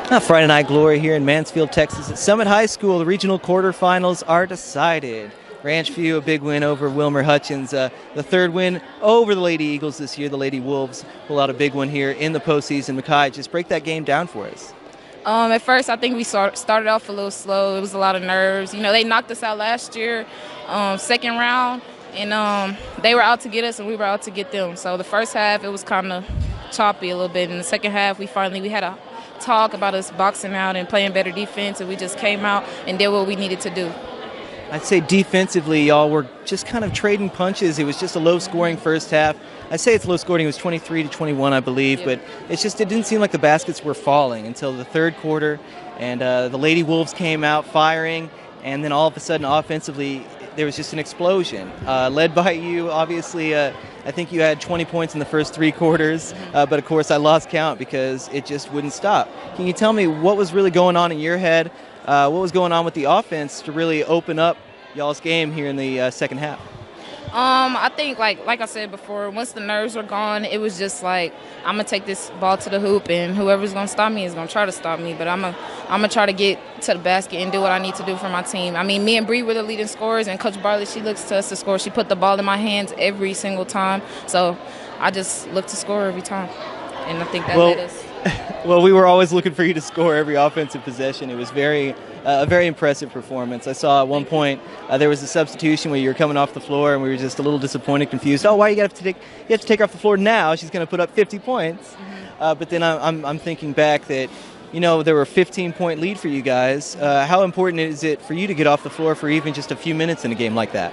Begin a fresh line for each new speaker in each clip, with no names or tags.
Friday Night Glory here in Mansfield, Texas. At Summit High School, the regional quarterfinals are decided. Ranchview, a big win over Wilmer Hutchins. The third win over the Lady Eagles this year. The Lady Wolves pull out a big one here in the postseason. MaQhi, just break that game down for us.
At first, I think we started off a little slow. It was a lot of nerves. You know, they knocked us out last year, second round, and they were out to get us, and we were out to get them. So the first half, it was kind of choppy a little bit. In the second half, we had a talk about us boxing out and playing better defense, and we just came out and did what we needed to do.
I'd say defensively, y'all were just kind of trading punches. It was just a low-scoring first half. I'd say it's low-scoring. It was 23-21, I believe, but it didn't seem like the baskets were falling until the third quarter, and the Lady Wolves came out firing, and then all of a sudden, offensively, there was just an explosion. Led by you, obviously, I think you had 20 points in the first three quarters, but of course I lost count because it just wouldn't stop. Can you tell me what was really going on in your head? What was going on with the offense to really open up y'all's game here in the second half?
I think, like I said before, once the nerves were gone, it was just like, I'm going to take this ball to the hoop, and whoever's going to stop me is going to try to stop me. But I'm going to try to get to the basket and do what I need to do for my team. I mean, me and Bree were the leading scorers, and Coach Bartlett, she looks to us to score. She put the ball in my hands every single time. So I just look to score every time, and I think that led us.
Well, we were always looking for you to score every offensive possession. It was a very impressive performance. I saw at one point there was a substitution where you were coming off the floor, and we were just a little disappointed, confused. Oh, why you have to take her off the floor now? She's going to put up 50 points. But then I'm thinking back that, you know, there were a 15-point lead for you guys. How important is it for you to get off the floor for even just a few minutes in a game like that?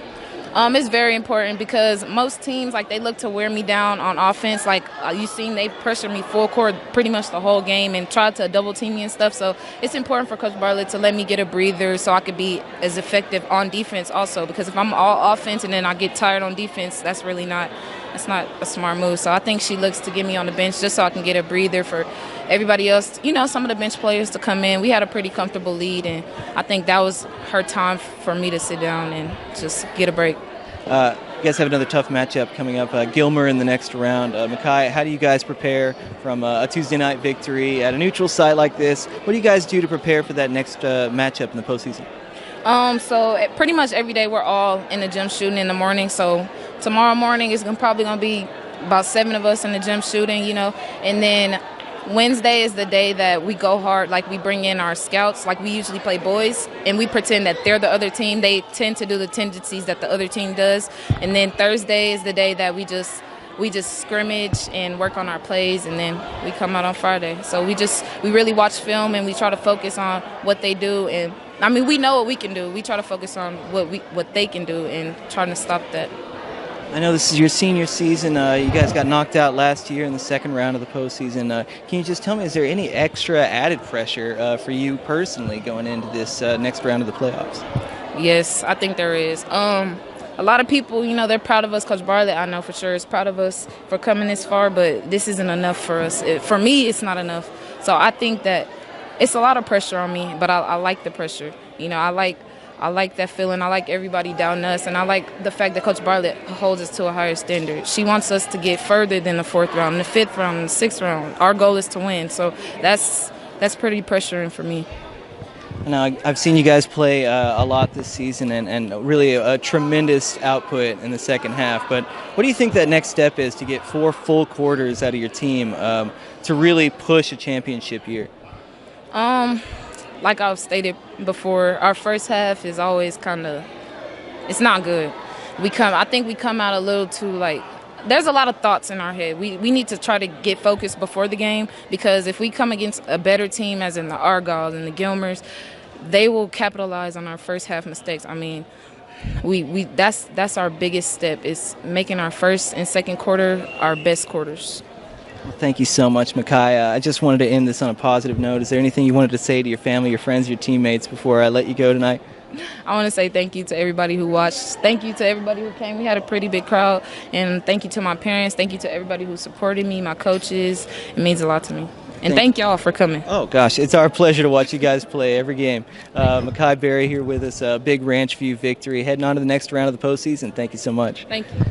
It's very important because most teams, like, they look to wear me down on offense. Like, you've seen they pressure me full court pretty much the whole game and try to double team me and stuff. So it's important for Coach Bartlett to let me get a breather so I could be as effective on defense also, because if I'm all offense and then I get tired on defense, that's not a smart move. So I think she looks to get me on the bench just so I can get a breather for everybody else, you know, some of the bench players to come in. We had a pretty comfortable lead, and I think that was her time for me to sit down and just get a break.
You guys have another tough matchup coming up, Gilmer in the next round. MaQhi, how do you guys prepare from a Tuesday night victory at a neutral site like this? What do you guys do to prepare for that next matchup in the postseason?
So pretty much every day we're all in the gym shooting in the morning. So tomorrow morning is probably going to be about 7 of us in the gym shooting, you know, and then Wednesday is the day that we go hard. Like, we bring in our scouts. Like, we usually play boys, and we pretend that they're the other team. They tend to do the tendencies that the other team does. And then Thursday is the day that we just scrimmage and work on our plays, and then we come out on Friday. So we really watch film, and we try to focus on what they do. And I mean, we know what we can do. We try to focus on what they can do and trying to stop that.
I know this is your senior season. You guys got knocked out last year in the second round of the postseason. Can you just tell me, is there any extra added pressure for you personally going into this next round of the playoffs?
Yes, I think there is. A lot of people, you know, they're proud of us. Coach Bartlett, I know for sure, is proud of us for coming this far, but this isn't enough for us. For me, it's not enough. So I think that it's a lot of pressure on me, but I like the pressure. You know, I like that feeling. I like everybody down us, and I like the fact that Coach Bartlett holds us to a higher standard. She wants us to get further than the fourth round, the fifth round, the sixth round. Our goal is to win, so that's pretty pressuring for me.
Now, I've seen you guys play a lot this season and really a tremendous output in the second half, but what do you think that next step is to get 4 full quarters out of your team to really push a championship year?
Like I've stated before, our first half is always it's not good. I think we come out a little too, like, there's a lot of thoughts in our head. We need to try to get focused before the game, because if we come against a better team, as in the Argyles and the Gilmers, they will capitalize on our first half mistakes. I mean, that's our biggest step, is making our first and second quarter our best quarters.
Well, thank you so much, MaQhi. I just wanted to end this on a positive note. Is there anything you wanted to say to your family, your friends, your teammates before I let you go tonight?
I want to say thank you to everybody who watched. Thank you to everybody who came. We had a pretty big crowd. And thank you to my parents. Thank you to everybody who supported me, my coaches. It means a lot to me. And thank y'all for coming.
Oh, gosh, it's our pleasure to watch you guys play every game. MaQhi Berry here with us, a big Ranchview victory. Heading on to the next round of the postseason. Thank you so much.
Thank you.